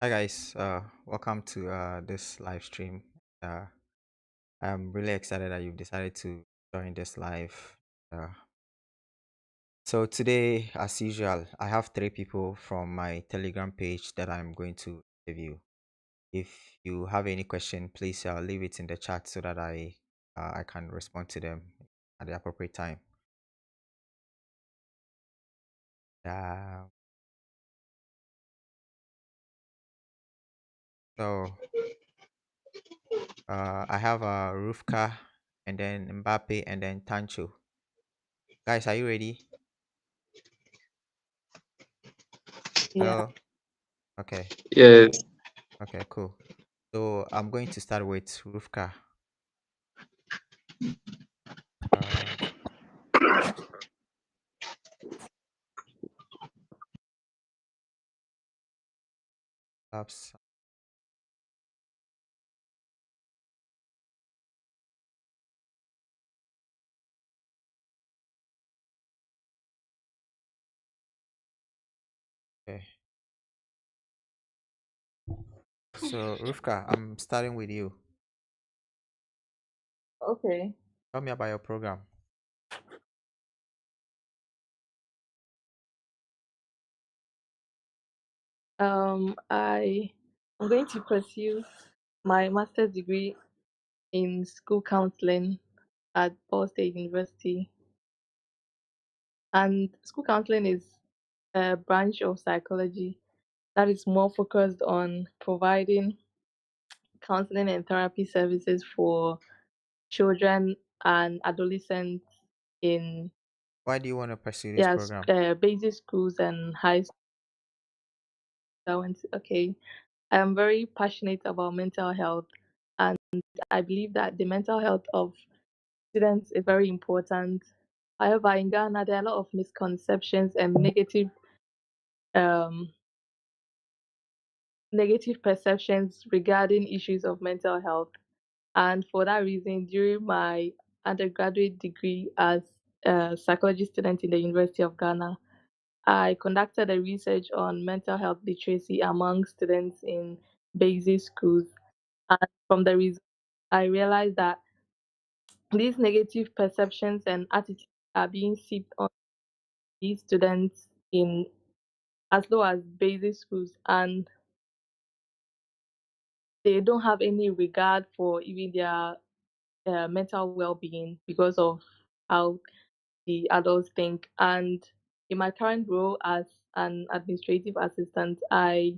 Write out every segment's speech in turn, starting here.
Hi guys, welcome to this live stream. Uh, I'm really excited that you've decided to join this live. Uh, so today, as usual, I have three people from my Telegram page that I'm going to interview. If you have any question, please leave it in the chat so that I can respond to them at the appropriate time. Uh, so I have Rufka, and then Mbappe, and then Tancho. Guys, are you ready? Yeah. Hello. Okay. Yes. Okay. Cool. So I'm going to start with Rufka. Uh, perhaps, okay. So Rufka, I'm starting with you. Okay. Tell me about your program. I'm going to pursue my master's degree in school counseling at Ball State University. And school counseling is a branch of psychology that is more focused on providing counseling and therapy services for children and adolescents in Why do you want to pursue this program? basic schools and high schools. Okay. I'm very passionate about mental health, and I believe that the mental health of students is very important. However, in Ghana, there are a lot of misconceptions and um, negative perceptions regarding issues of mental health. And for that reason, during my undergraduate degree as a psychology student in the University of Ghana, I conducted a research on mental health literacy among students in basic schools. And from the results, I realized that these negative perceptions and attitudes are being seeped on these students in as low as basic schools, and they don't have any regard for even their mental well-being because of how the adults think. And in my current role as an administrative assistant, I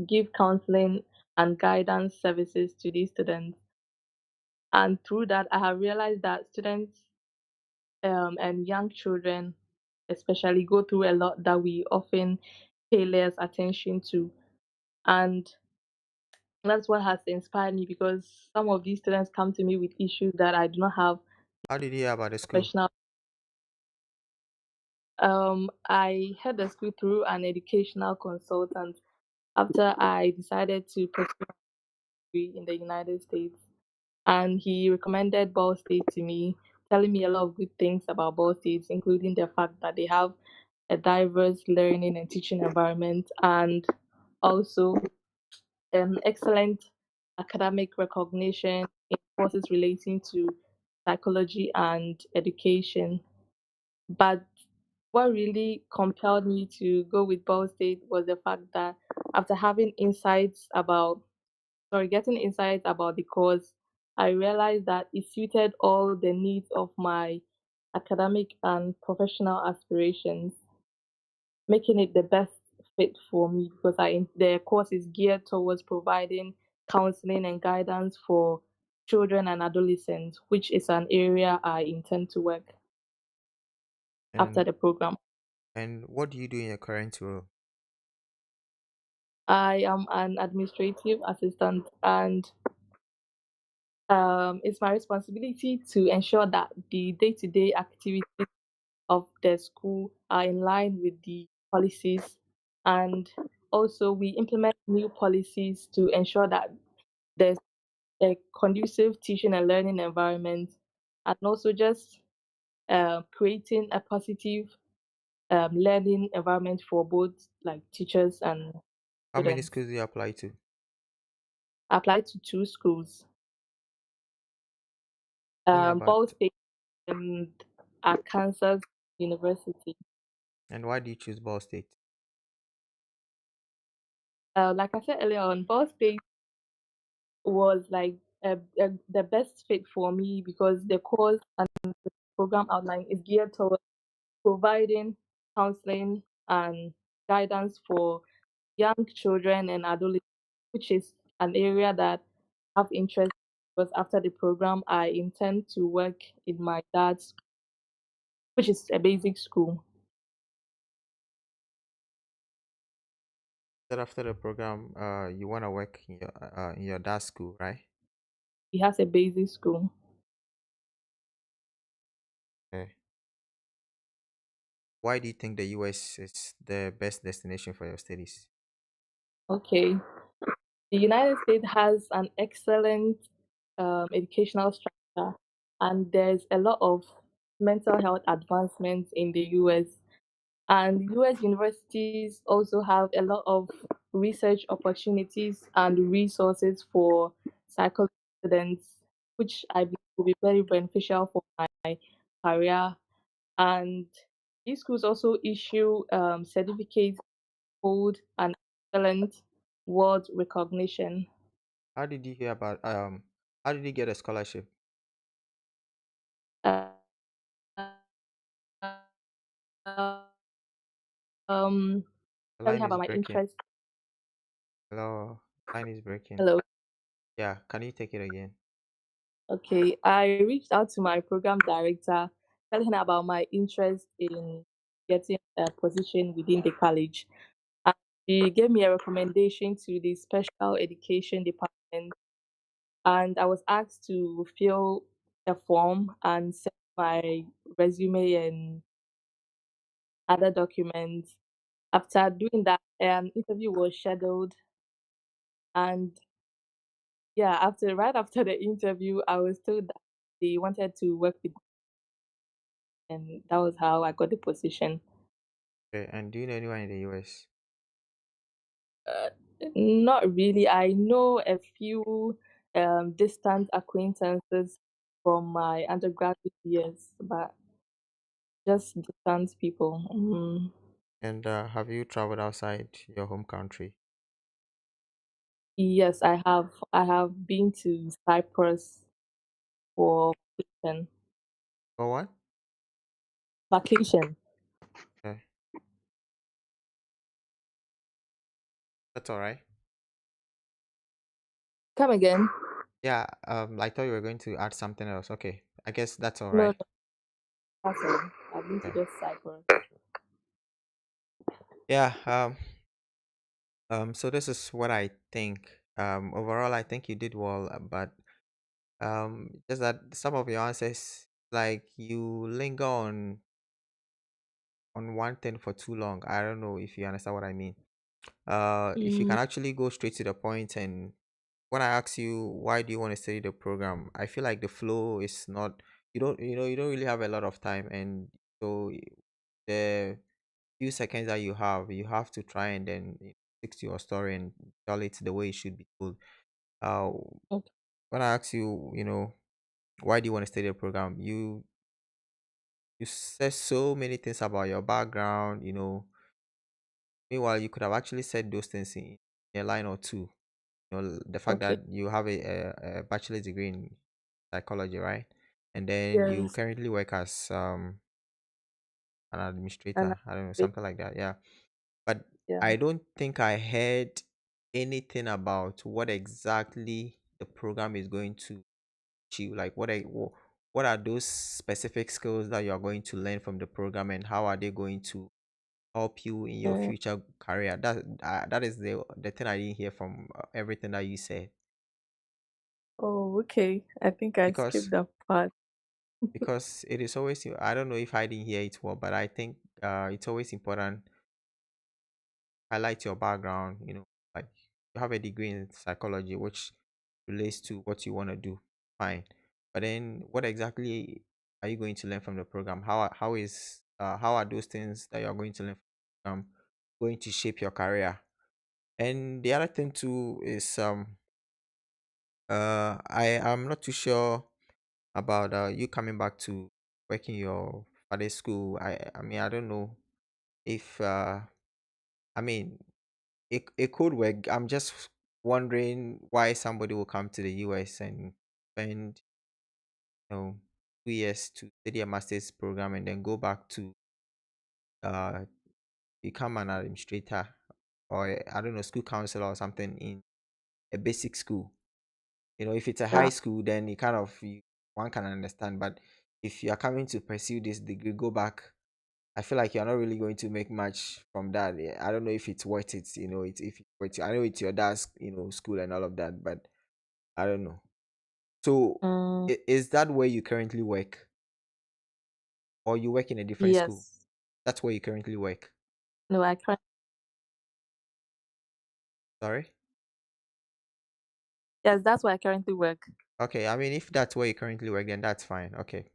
give counseling and guidance services to these students. And through that, I have realized that students and young children, especially, go through a lot that we often pay less attention to. And that's what has inspired me because some of these students come to me with issues that I do not have How did you hear about the school? professional. I had the school through an educational consultant after I decided to pursue my degree in the United States. And he recommended Ball State to me, telling me a lot of good things about Ball State, including the fact that they have a diverse learning and teaching environment, and also excellent academic recognition in courses relating to psychology and education. But what really compelled me to go with Ball State was the fact that after having getting insights about the course, I realized that it suited all the needs of my academic and professional aspirations, making it the best fit for me because the course is geared towards providing counseling and guidance for children and adolescents, which is an area I intend to work after And the program. what do you do in your current role? I am an administrative assistant, and it's my responsibility to ensure that the day-to-day activities of the school are in line with the policies, and also we implement new policies to ensure that there's a conducive teaching and learning environment, and also just creating a positive learning environment for both like teachers and How many students. schools do you apply to? I applied to two schools, Tell me about Ball State and Arkansas University. and why do you choose Ball State? Like I said earlier on, Ball State was like the best fit for me because the course and program outline is geared towards providing counseling and guidance for young children and adolescents, which is an area that I have interest in because after the program, I intend to work in my dad's, which is a basic school. That after the program, you want to work in your dad's school, right? He has a basic school. Okay. Why do you think the US is the best destination for your studies? Okay. The United States has an excellent educational structure, and there's a lot of mental health advancements in the US. And US universities also have a lot of research opportunities and resources for psychology students, which I believe will be very beneficial for my career. And these schools also issue certificates, hold an excellent world recognition. How did you hear about how did you get a scholarship? Uh, um, The Telling line her is about my breaking. interest. Hello, line is breaking. Hello. Yeah, can you take it again? Okay, I reached out to my program director, telling her about my interest in getting a position within the college. And she gave me a recommendation to the special education department, and I was asked to fill a form and send my resume and other documents. After doing that, an interview was scheduled, and yeah, after the interview, I was told that they wanted to work with me, and that was how I got the position. Okay, and do you know anyone in the US? Uh, Not really. I know a few distant acquaintances from my undergraduate years, but just distant people. And have you traveled outside your home country? Yes, I have. I have been to Cyprus for vacation. For what? Vacation. Okay, that's all right. Come again? Yeah, I thought you were going to add something else. Okay, I guess that's all No, right. no, that's all. I've been to Okay. just Cyprus. Yeah. So this is what I think. Overall, I think you did well, but just that some of your answers, like you linger on one thing for too long. I don't know if you understand what I mean. If you Mm, can actually go straight to the point, and when I ask you why do you want to study the program, I feel like the flow is not. You don't really have a lot of time, and so the few seconds that you have to try and then stick to your story and tell it the way it should be told. Uh, okay. when I ask you, why do you want to study the program, you said so many things about your background. Meanwhile, you could have actually said those things in a line or two. The fact Okay. that you have a bachelor's degree in psychology, right? And then you Yes. currently work as an And administrator. I don't know, I- something like that. Yeah. But yeah. I don't think I heard anything about what exactly the program is going to achieve. Like what are those specific skills that you are going to learn from the program, and how are they going to help you in your Uh, future career? That is the thing I didn't hear from everything that you said. oh, okay. I think I Because skipped that part. it is always, I don't know if I didn't hear it well, but I think it's always important highlight your background. Like you have a degree in psychology, which relates to what you want to do. Fine, but then what exactly are you going to learn from the program? How are those things that you are going to learn from the program going to shape your career? And the other thing too is I am not too sure about you coming back to working your father's school. I mean I don't know if I mean it could work. I'm just wondering why somebody will come to the US and spend, you know, 2 years to study a master's program and then go back to uh become an administrator or I don't know, school counselor or something in a basic school. You know, if it's a high Yeah. school, then it kind of one can understand. But if you are coming to pursue this degree, go back. I feel like you're not really going to make much from that. I don't know if it's worth it. You know, it's if it's worth it. I know it's your dad's, school and all of that, but I don't know. So, Mm, is that where you currently work, or you work in a different school? yes. That's where you currently work. No, I can't. Sorry. Yes, that's where I currently work. Okay. I mean, if that's where you currently work, then that's fine. Okay.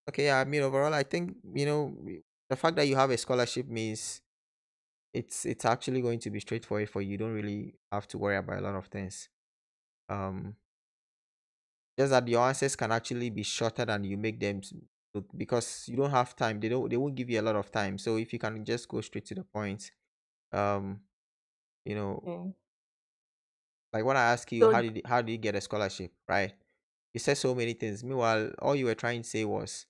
Okay. Yeah. I mean, overall, I think the fact that you have a scholarship means it's actually going to be straightforward for you. You don't really have to worry about a lot of things. Um, just that your answers can actually be shorter than you make them look because you don't have time. They won't give you a lot of time. So if you can just go straight to the point, um, you know, Okay. like when I ask you So how did you get a scholarship, right? You said so many things. Meanwhile, all you were trying to say was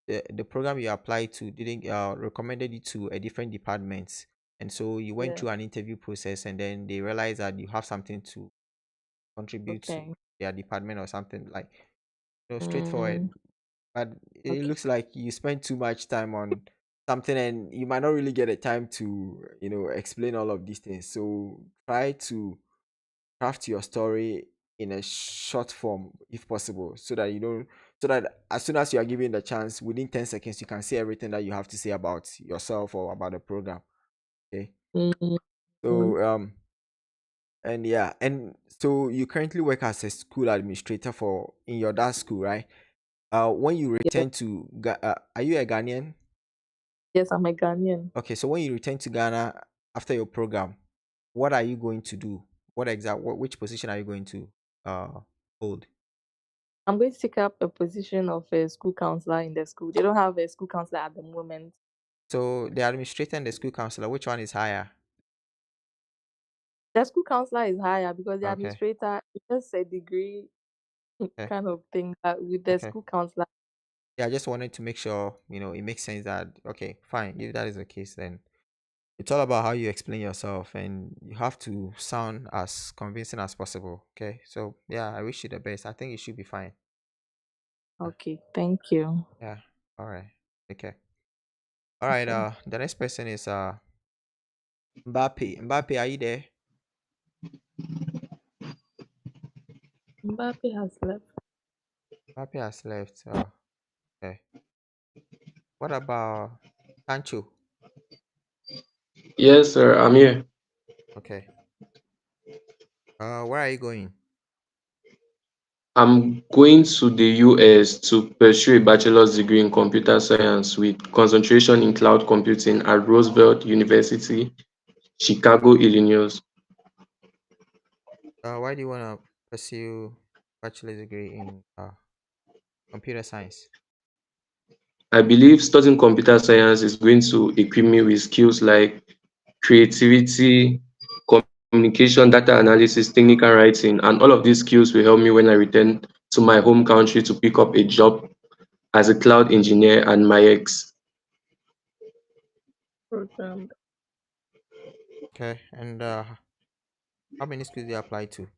the program you applied to didn't recommended you to a different department, and so you went yeah. through an interview process, and then they realized that you have something to contribute to Okay. their department or something like straightforward. Mm, But it okay. looks like you spend too much time on something, and you might not really get a time to explain all of these things. So try to craft your story in a short form if possible so that you don't so that as soon as you are given the chance within 10 seconds you can say everything that you have to say about yourself or about the program. Okay. Mm, So and yeah, and so you currently work as a school administrator for in your dad's school, right? When you yeah. return to are you a Ghanaian? Yes, I'm a Ghanaian. Okay, so when you return to Ghana after your program, what are you going to do? Which position are you going to uh hold? I'm going to take up a position of a school counselor in the school. They don't have a school counselor at the moment. So the administrator and the school counselor, which one is higher? The school counselor is higher because the Okay, administrator is just a degree okay, kind of thing. But with the okay. school counselor, Yeah, I just wanted to make sure, it makes sense that okay, fine. If that is the case, then it's all about how you explain yourself and you have to sound as convincing as possible. Okay. So yeah, I wish you the best. I think you should be fine. Uh, okay, thank you. Yeah. All right. Okay. All right. Okay. The next person is Mbappe. Mbappe, are you there? Mbappe has left. Mbappe has left. Okay. What about Sancho? Yes, sir, I'm here. Okay. Where are you going? I'm going to the US to pursue a bachelor's degree in computer science with concentration in cloud computing at Roosevelt University, Chicago, Illinois. Why do you want to pursue bachelor's degree in computer science? I believe studying computer science is going to equip me with skills like creativity, communication, data analysis, technical writing, and all of these skills will help me when I return to my home country to pick up a job as a cloud engineer and my ex. Program. Okay. And how many schools do you apply to?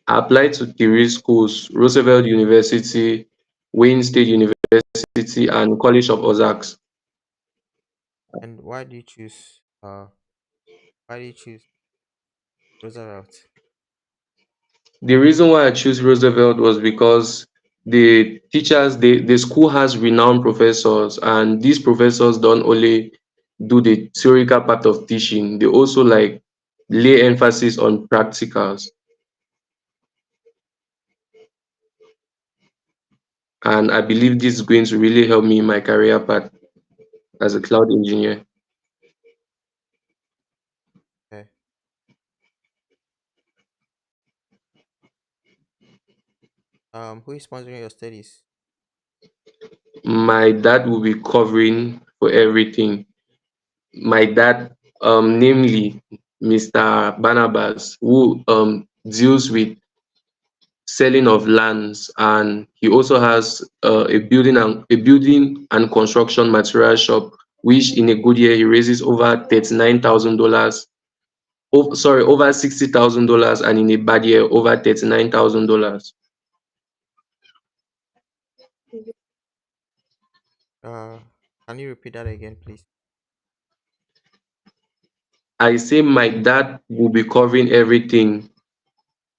I applied to three schools: Roosevelt University, Wayne State University, and College of Ozarks. And why do you choose Roosevelt? The reason why I choose Roosevelt was because the school has renowned professors, and these professors don't only do the theoretical part of teaching, they also like lay emphasis on practicals. And I believe this is going to really help me in my career path as a cloud engineer. Okay. Who is sponsoring your studies? My dad will be covering for everything. My dad, namely Mr. Barnabas, who deals with selling of lands, and he also has a building and construction material shop, which in a good year he raises over $39,000. Oh, sorry, over $60,000, and in a bad year over $39,000. Uh, can you repeat that again, please? I say my dad will be covering everything.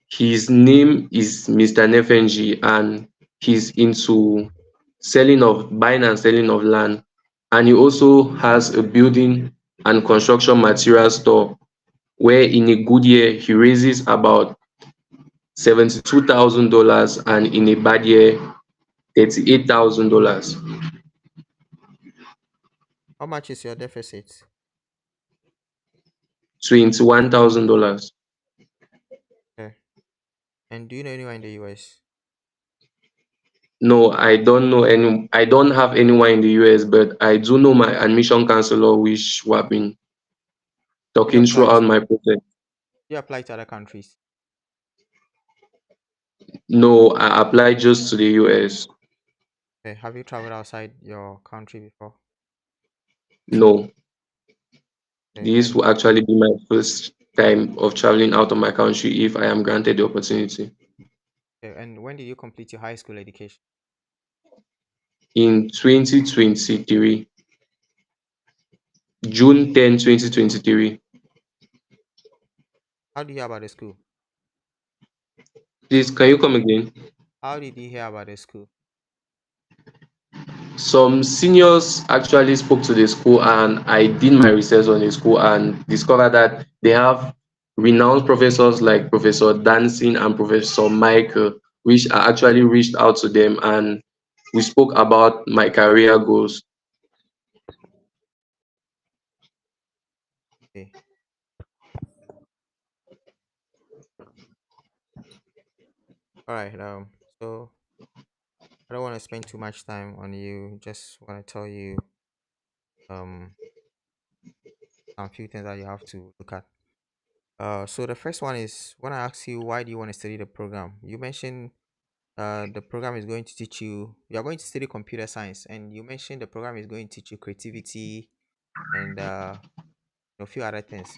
His name is Mr. Nefenji, and he's into buying and selling of land. And he also has a building and construction material store where in a good year he raises about $72,000, and in a bad year $38,000. How much is your deficit? $21,000. Okay. And do you know anyone in the US? No, I don't have anyone in the US, but I do know my admission counselor, which we have been Do you talking apply throughout to my process. other countries? No, I applied just to the US. Okay. Have you traveled outside your country before? No, Okay. this will actually be my first time of traveling out of my country if I am granted the opportunity. And when did you complete your high school education? In 2023, June 10, 2023. How do you hear about the school? Please, can you come again? How did you hear about the school? Some seniors actually spoke to the school, and I did my research on the school and discovered that they have renowned professors like Professor Dancing and Professor Michael, which I actually reached out to them, and we spoke about my career goals. Okay. All right. So I don't want to spend too much time on you. Just want to tell you um some few things that you have to look at. So the first one is when I ask you why do you want to study the program, you mentioned the program is going to teach you are going to study computer science, and you mentioned the program is going to teach you creativity and a few other things.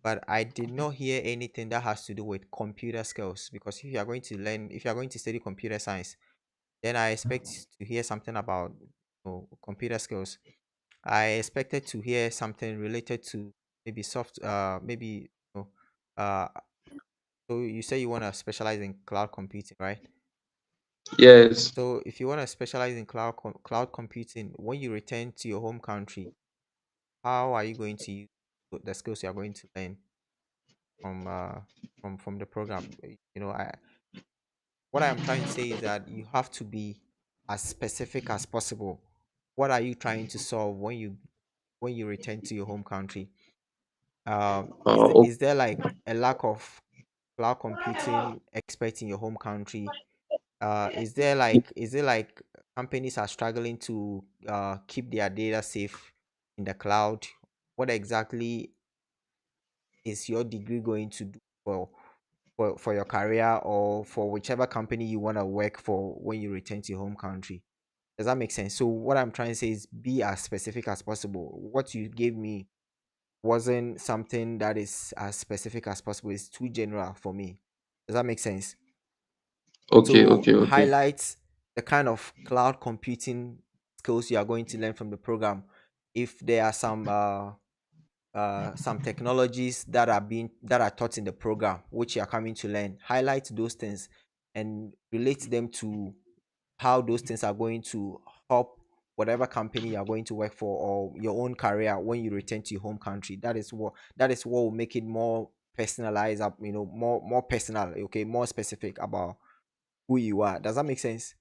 But I did not hear anything that has to do with computer skills, because if you are going to study computer science, then I expect to hear something about computer skills. I expected to hear something related to maybe uh so you say you want to specialize in cloud computing, right? Yes. So if you want to specialize in cloud computing, when you return to your home country, how are you going to use the skills you are going to learn from the program? I what I am trying to say is that you have to be as specific as possible. What are you trying to solve when you return to your home country? Uh, Is there like a lack of cloud computing experts in your home country? Is it like companies are struggling to keep their data safe in the cloud? What exactly is your degree going to do for for your career or for whichever company you want to work for when you return to your home country? Does that make sense? So what I'm trying to say is be as specific as possible. What you gave me wasn't something that is as specific as possible. It's too general for me. Does that make sense? okay, So okay, okay. highlight the kind of cloud computing skills you are going to learn from the program. If there are some technologies that are taught in the program which you are coming to learn, highlight those things and relate them to how those things are going to help whatever company you are going to work for or your own career when you return to your home country. That is what will make it more personalized up, more personal, okay, more specific about who you are. Does that make sense?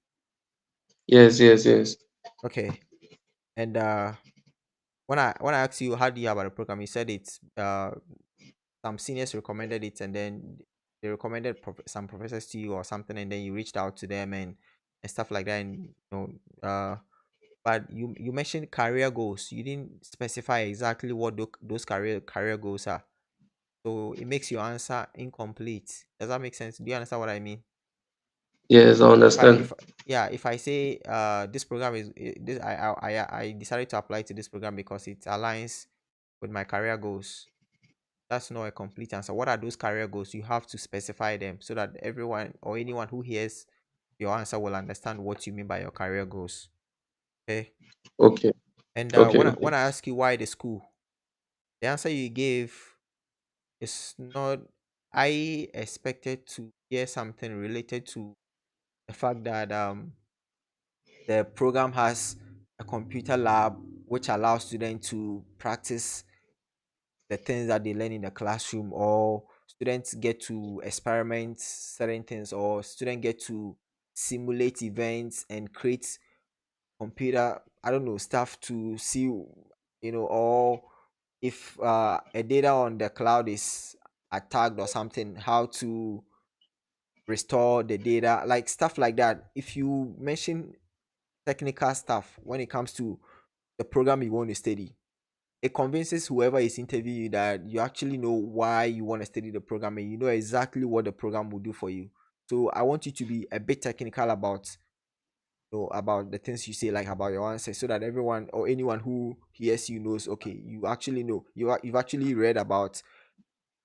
Yes, yes, yes. Okay. And when I asked you how do you hear about the program, you said it's some seniors recommended it, and then they recommended some professors to you or something, and then you reached out to them and stuff like that, and but you mentioned career goals. You didn't specify exactly what those career goals are. So it makes your answer incomplete. Does that make sense? Do you understand what I mean? Yes, I If I understand. if Yeah, if I say this program is this I decided to apply to this program because it aligns with my career goals. That's not a complete answer. What are those career goals? You have to specify them so that everyone or anyone who hears your answer will understand what you mean by your career goals. Okay. Okay. And Okay. when Okay. I ask you why the school, the answer you gave is not. I expected to hear something related to the fact that the program has a computer lab which allows students to practice the things that they learn in the classroom, or students get to experiment certain things, or students get to simulate events and create computer, I don't know, stuff to see, or if a data on the cloud is attacked or something, how to restore the data, like stuff like that. If you mention technical stuff when it comes to the program you want to study, it convinces whoever is interviewing you that you actually know why you want to study the program, and you know exactly what the program will do for you. So I want you to be a bit technical about, about the things you say, like about your answers, so that everyone or anyone who hears you knows, okay, you actually know, you've actually read about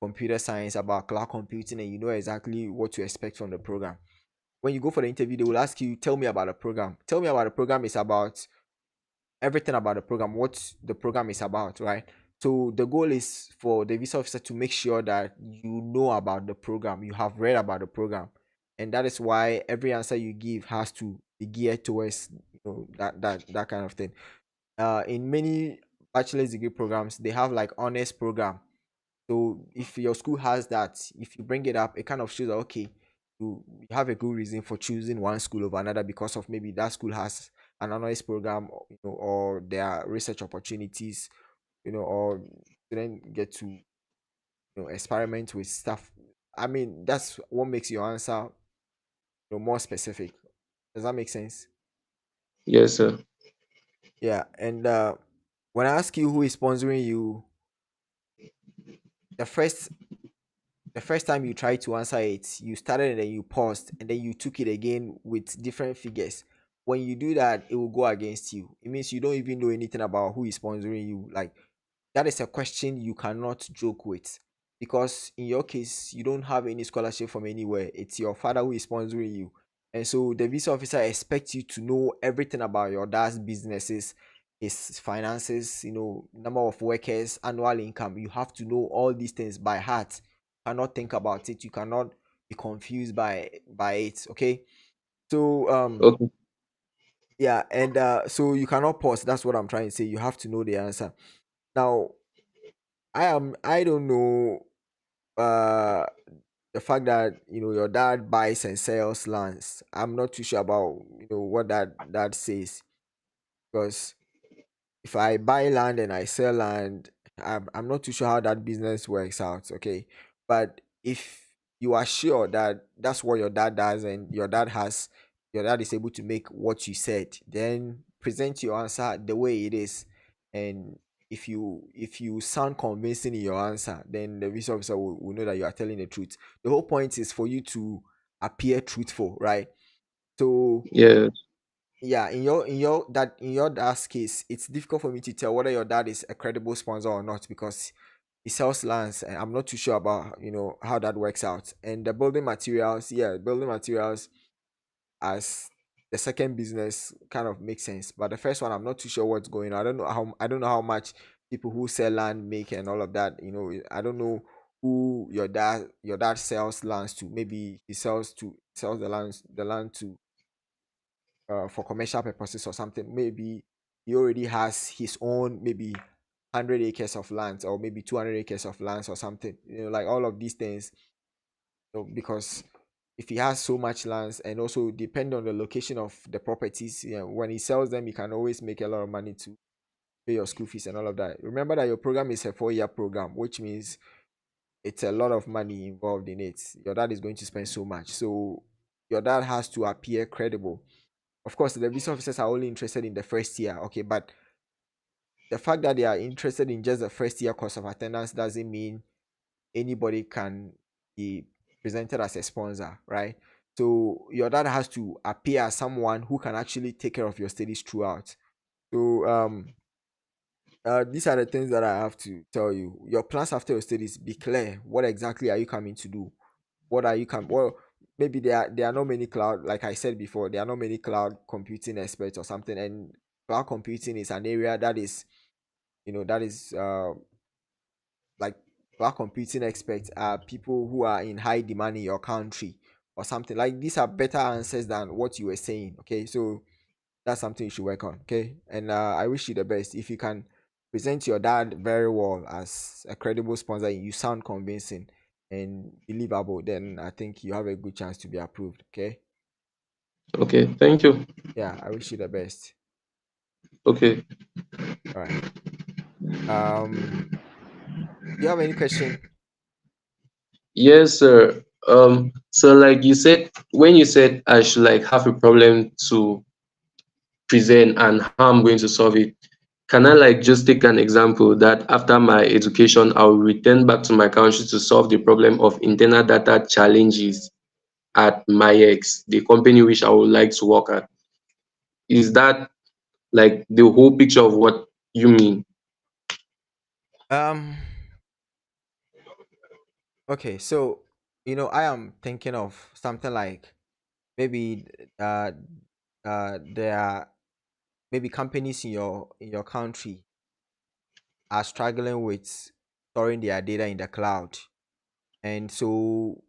computer science, about cloud computing, and you know exactly what to expect from the program. When you go for the interview, they will ask you, tell me about the program. Tell me about the program is about everything about the program, what the program is about, right? So the goal is for the visa officer to make sure that you know about the program, you have read about the program, and that is why every answer you give has to be geared towards, that kind of thing. In many bachelor's degree programs, they have like honors program. So if your school has that, if you bring it up, it kind of shows that, okay, you have a good reason for choosing one school over another because of maybe that school has an honors program, or, or there are research opportunities, or students get to, experiment with stuff. I mean, that's what makes your answer, more specific. Does that make sense? Yes, sir. Yeah. And when I ask you who is sponsoring you, the first the first time you tried to answer it, you started and then you paused and then you took it again with different figures. When you do that, it will go against you. It means you don't even know anything about who is sponsoring you. Like, that is a question you cannot joke with, because in your case, you don't have any scholarship from anywhere. It's your father who is sponsoring you. And so the visa officer expects you to know everything about your dad's businesses, his finances, number of workers, annual income. You have to know all these things by heart. You cannot think about it. You cannot be confused by it. Okay. So Okay. yeah, and so you cannot pause. That's what I'm trying to say. You have to know the answer. Now, I don't know uh the fact that your dad buys and sells lands. I'm not too sure about what that says, because if I buy land and I sell land, I'm not too sure how that business works out. Okay. But if you are sure that that's what your dad does, and your dad is able to make what you said, then present your answer the way it is. And if you sound convincing in your answer, then the visa officer will know that you are telling the truth. The whole point is for you to appear truthful, right? So Yes. yeah, in your dad's case, it's difficult for me to tell whether your dad is a credible sponsor or not, because he sells lands, and I'm not too sure about how that works out. And the building materials, yeah, building materials as the second business kind of makes sense, but the first one, I'm not too sure what's going on. I don't know how much people who sell land make and all of that. I don't know who your dad sells lands to. Maybe he sells the land to, for commercial purposes or something. Maybe he already has his own, maybe 100 acres of land, or maybe 200 acres of lands or something. Like all of these things. Because if he has so much lands, and also depend on the location of the properties, when he sells them, he can always make a lot of money to pay your school fees and all of that. Remember that your program is a 4-year program, which means it's a lot of money involved in it. Your dad is going to spend so much. So your dad has to appear credible. Of course, the visa officers are only interested in the first year, okay, but the fact that they are interested in just the first year course of attendance doesn't mean anybody can be presented as a sponsor, right? So your dad has to appear as someone who can actually take care of your studies throughout. So these are the things that I have to tell you. Your plans after your studies, be clear. What exactly are you coming to do? What are you coming? Well, maybe there are not many cloud, like I said before, there are not many cloud computing experts or something. And cloud computing is an area that is, that is like cloud computing experts are people who are in high demand in your country or something. Like these are better answers than what you were saying. Okay, so that's something you should work on. Okay, and I wish you the best. If you can present your dad very well as a credible sponsor, you sound convincing and believable, then I think you have a good chance to be approved. Okay, Okay, thank you. yeah, I wish you the best. Okay. All right. Do you have any question? Yes, sir. So like you said, when you said I should like have a problem to present and how I'm going to solve it, can I like just take an example that after my education, I'll return back to my country to solve the problem of internal data challenges at my ex, the company which I would like to work at? Is that like the whole picture of what you mean? Um. Okay, so I am thinking of something like maybe there are maybe companies in your country are struggling with storing their data in the cloud, and so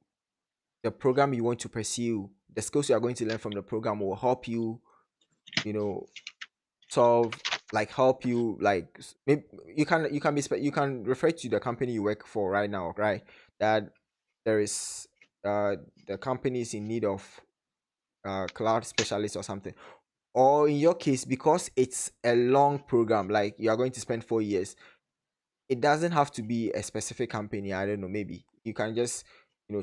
the program you want to pursue, the skills you are going to learn from the program will help you, you know solve, like help you, like maybe you can refer to the company you work for right now, right? That there is the company is in need of cloud specialist or something. Or in your case, because it's a long program, like you are going to spend 4 years, it doesn't have to be a specific company. I don't know, maybe you can just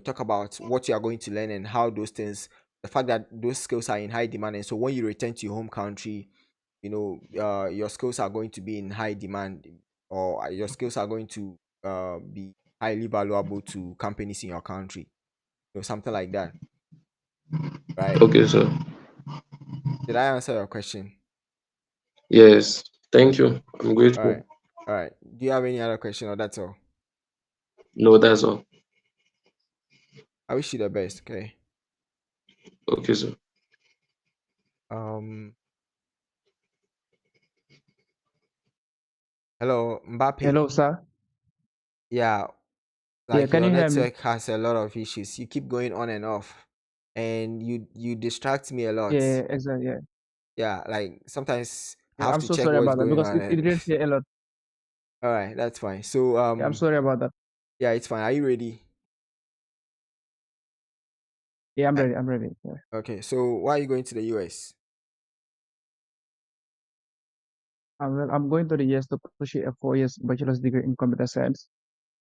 talk about what you are going to learn and how those things, the fact that those skills are in high demand, and so when you return to your home country, your skills are going to be in high demand, or your skills are going to be highly valuable to companies in your country, something like that, right? Okay, sir. Did I answer your question? Yes. Thank you. I'm All right. grateful. All right. Do you have any other question, or that's all? No, that's all. I wish you the best. Okay. Okay, sir. Um. Hello, Mbappe. Hello, sir. Yeah, Yeah, like can your you hear me? network has a lot of issues. You keep going on and off, and you distract me a lot. Yeah, exactly. Yeah, Yeah, like sometimes I yeah. have I'm to so check sorry what's about that going because on. it And didn't say a lot. all right, that's fine. So Yeah, I'm sorry about that. yeah, it's fine. Are you ready? Yeah, I'm Uh, ready. I'm ready. Yeah. Okay. So why are you going to the US? I'm going to the US to pursue a 4 years bachelor's degree in computer science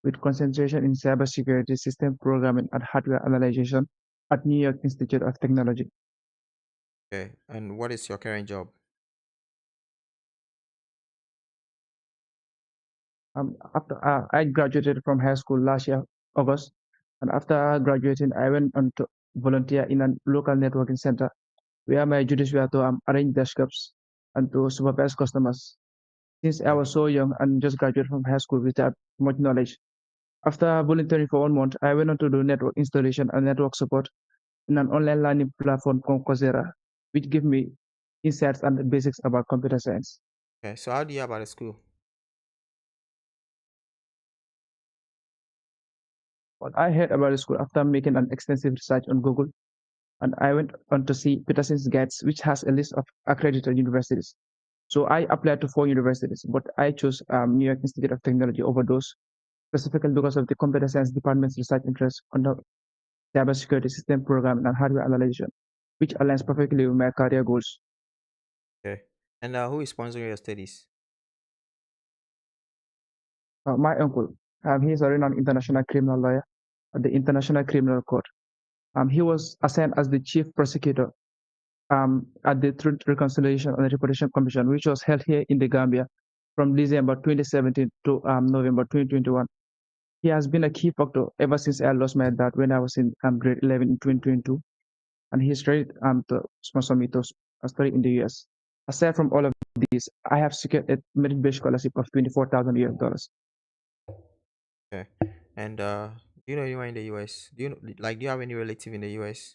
with concentration in cybersecurity, system programming, and hardware analyzation at New York Institute of Technology. Okay. And what is your current job? After I graduated from high school last year, August, and after graduating, I went on to volunteer in a local networking center where my duties were to arrange desktops and to supervise customers. Since I Okay. was so young and just graduated from high school without much knowledge. After volunteering for 1 month, I went on to do network installation and network support in an online learning platform called Coursera, which gave me insights and the basics about computer science. Okay. So how do you hear about the school? But I heard about the school after making an extensive research on Google, and I went on to see Peterson's Guides, which has a list of accredited universities. So I applied to 4 universities, but I chose New York Institute of Technology over those, specifically because of the computer science department's research interest on the cybersecurity system programming and hardware analysis, which aligns perfectly with my career goals. Okay. And who is sponsoring your studies? My uncle. He is a renowned international criminal lawyer at the International Criminal Court. He was assigned as the chief prosecutor at the Truth, Reconciliation and Reparation Commission, which was held here in the Gambia from December 2017 to November 2021. He has been a key factor ever since I lost my dad when I was in grade 11 in 2022, and he started to sponsor me to study in the US. Aside from all of these, I have secured a merit-based scholarship of 24,000 US dollars. Okay. And do you know anyone in the US? Do you have any relative in the US?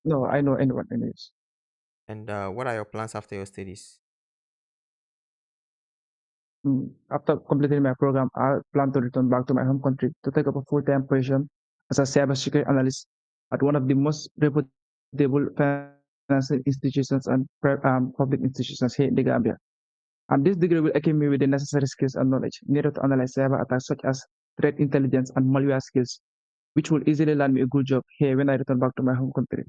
No, I know anyone in this. And what are your plans after your studies? After completing my program, I plan to return back to my home country to take up a full-time position as a cybersecurity analyst at one of the most reputable financial institutions and public institutions here in the Gambia. And this degree will equip me with the necessary skills and knowledge needed to analyze cyber attacks such as threat intelligence and malware skills, which will easily land me a good job here when I return back to my home country.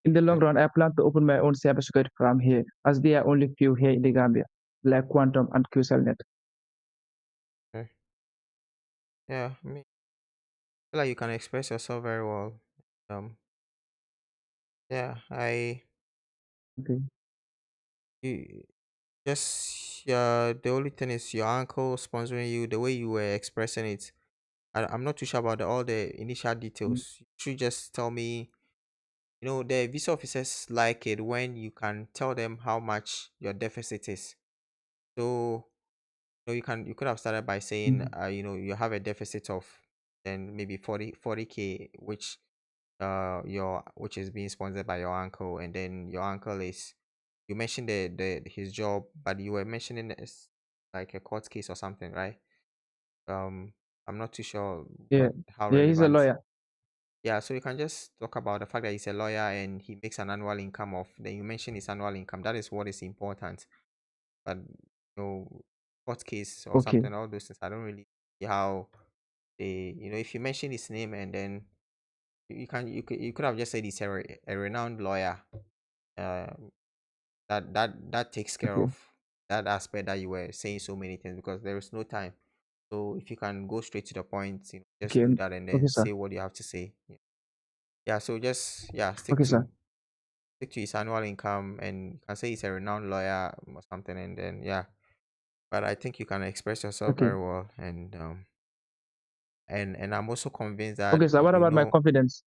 In the long Okay. run, I plan to open my own cybersecurity firm here, as there are only few here in the Gambia, like Quantum and QCellNet. Okay. Yeah, feel like you can express yourself very well. Um, yeah, Okay. you just the only thing is your uncle sponsoring you. The way you were expressing it, I'm not too sure about all the initial Mm. details. You should just tell me. The visa officers like it when you can tell them how much your deficit is. So you could have started by saying Mm. you have a deficit of then maybe 40K, which your which is being sponsored by your uncle, and then your uncle is you mentioned the his job, but you were mentioning it's like a court case or something, right? um I'm not too sure Yeah, what how yeah, he's a relevant. lawyer. Yeah, so you can just talk about the fact that he's a lawyer and he makes an annual income of, then you mention his annual income. That is what is important. But court case or Okay, something, all those things, I don't really see how if you mention his name, and then you could have just said he's a renowned lawyer. Uh, that takes care okay, of that aspect that you were saying so many things, because there is no time. So if you can go straight to the point, just okay, do that and okay, then sir. say what you have to say. Yeah, so just stick Okay, sir. to his annual income, and you can say he's a renowned lawyer or something, and then yeah. But I think you can express yourself Okay, very well, and I'm also convinced that okay, sir. What about my confidence?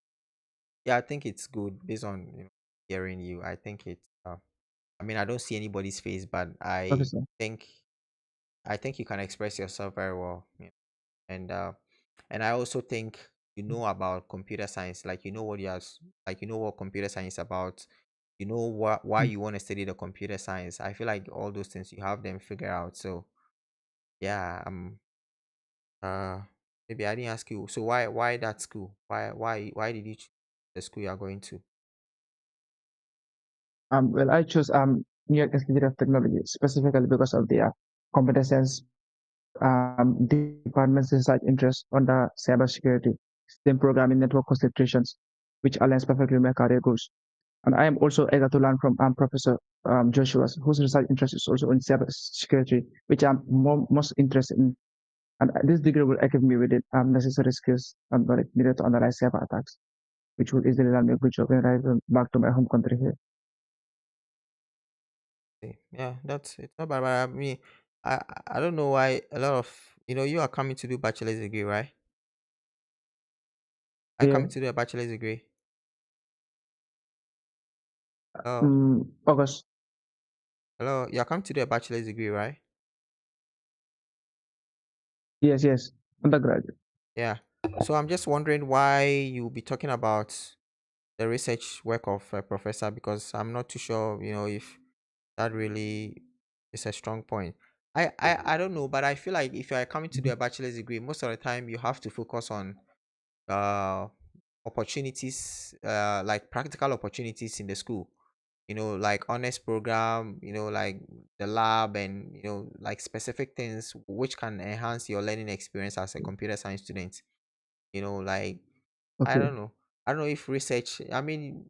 yeah, I think it's good based on hearing you. I think it. I mean, I don't see anybody's face, but Okay, sir. think you can express yourself very well. And I also think you know about computer science, like you know what computer science is about. You know why Mm. you want to study the computer science. I feel like all those things you have them figured out. So yeah, uh maybe I didn't ask you. So why that school? Why did you choose the school you are going to? Well, I chose New York Institute of Technology specifically because of their computer science department's research interest on the cybersecurity, system programming, network concentrations, which aligns perfectly with my career goals. And I am also eager to learn from Professor Joshua, whose research interest is also in cybersecurity, which I'm most interested in. And this degree will equip me with the necessary skills and knowledge needed to analyze cyber attacks, which will easily land me a good job when I return back to my home country here. Okay, yeah, that's it's not bad. But I mean, I don't know why a lot of you are coming to do bachelor's degree, right? I Yeah, coming to do a bachelor's degree. Oh, August. hello, you're coming to do a bachelor's degree, right? Yes, yes, undergraduate. Yeah. So I'm just wondering why you'll be talking about the research work of a professor, because I'm not too sure, if that really is a strong point. I don't know, but I feel like if you're coming to do Mhm. a bachelor's degree, most of the time you have to focus on uh opportunities, like practical opportunities in the school. Like honest program, like the lab, and like specific things which can enhance your learning experience as a computer science student. Like I Okay. don't know. I don't know if research. I mean,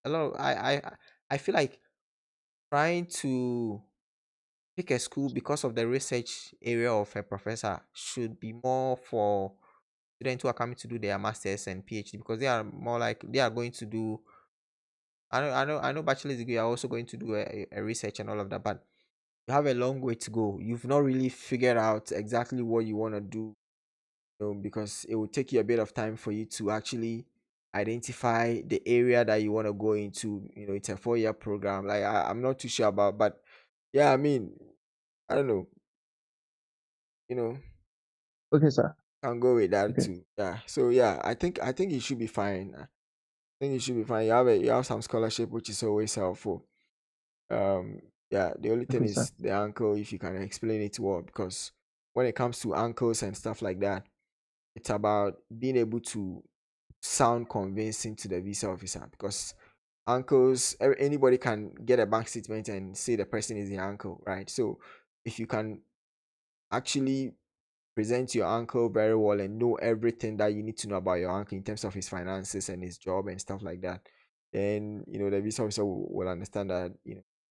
a lot. I feel like trying to pick a school because of the research area of a professor should be more for students who are coming to do their masters and PhD, because they are more like they are going to do. I know bachelor's degree are also going to do a research and all of that, but you have a long way to go. You've not really figured out exactly what you want to do, because it will take you a bit of time for you to actually identify the area that you want to go into. It's a 4-year program. Like I'm not too sure about, but yeah, I mean, I don't know, you know, Okay, sir. can go with that Okay. too. Yeah. So yeah, I think it should be fine. I think it should be fine. You have some scholarship, which is always helpful. Yeah, the only thing Okay, sir. is the ankle, if you can explain it well, because when it comes to ankles and stuff like that, it's about being able to sound convincing to the visa officer, because uncles, anybody can get a bank statement and say the person is the uncle, right? So if you can actually present your uncle very well and know everything that you need to know about your uncle in terms of his finances and his job and stuff like that, then the visa officer will understand that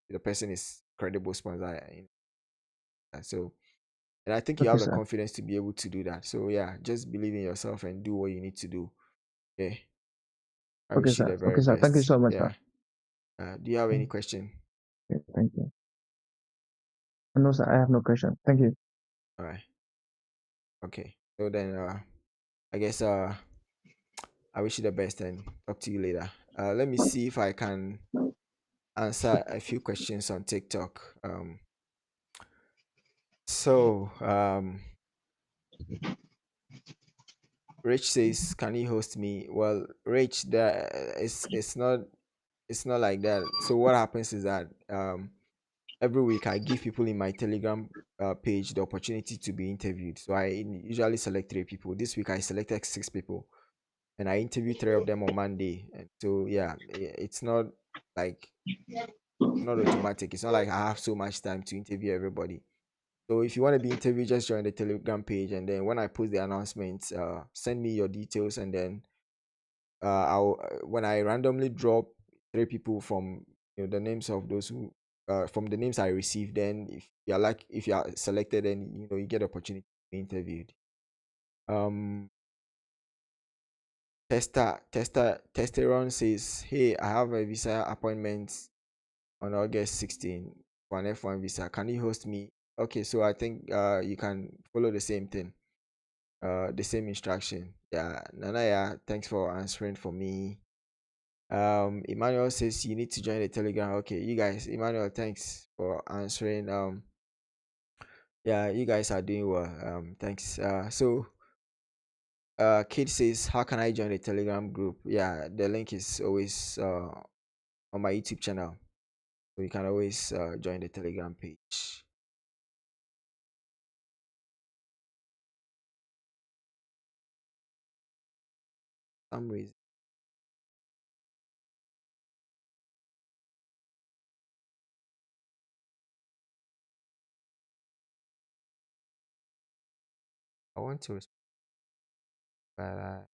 the person is credible sponsor. So, and I think you Okay, have the sir. confidence to be able to do that. So yeah, just believe in yourself and do what you need to do. Okay. I Okay, wish you sir. the very Okay, sir. Thank you best. so much, sir. Yeah. Do you have any Mm, question? okay, thank you. No, sir, I have no question. Thank you. All right. Okay. So then, I guess I wish you the best and talk to you later. Let me see if I can answer a few questions on TikTok. So Rich says, "Can you host me?" Well, Rich, it's not like that. So what happens is that every week I give people in my Telegram page the opportunity to be interviewed. So I usually select 3 people. This week I selected 6 people, and I interviewed 3 of them on Monday. And so yeah, it's not like not automatic. It's not like I have so much time to interview everybody. So if you want to be interviewed, just join the Telegram page, and then when I post the announcements, send me your details, and then I'll when I randomly drop 3 people from the names of those who from the names I received, then if you are selected, then you get the opportunity to be interviewed. Um, Testeron says, "Hey, I have a visa appointment on August 16 for an F1 visa. Can you host me?" Okay, so I think you can follow the same thing, the same instruction. Yeah, Nanaya, thanks for answering for me. Emmanuel says you need to join the Telegram. Okay, you guys, Emmanuel, thanks for answering. Yeah, you guys are doing well. Thanks. Kid says, how can I join the Telegram group? Yeah, the link is always on my YouTube channel, so you can always join the Telegram page. Some reason. I want to respond, but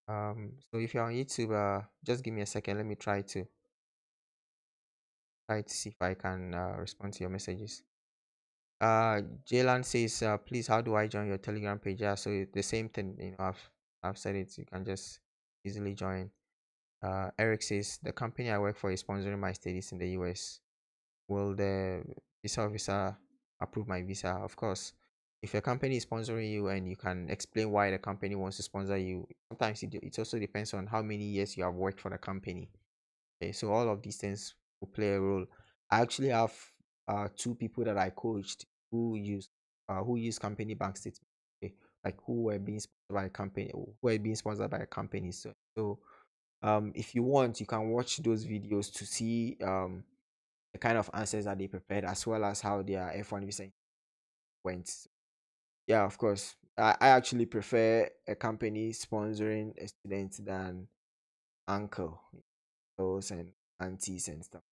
so if you're on YouTube, just give me a second. Let me try to see if I can respond to your messages. Jaylan says, please, how do I join your Telegram page? Yeah, so the same thing, I've said it. You can just easily join. Eric says, the company I work for is sponsoring my studies in the US. Will the visa officer approve my visa? Of course. If a company is sponsoring you and you can explain why the company wants to sponsor you, sometimes it also depends on how many years you have worked for the company. Okay, so all of these things will play a role. I actually have 2 people that I coached who use company bank statements. Okay, like who were being sponsored by a company, So if you want, you can watch those videos to see the kind of answers that they prepared, as well as how their F1 visa went. Yeah, of course. I actually prefer a company sponsoring a student than uncles and aunties and stuff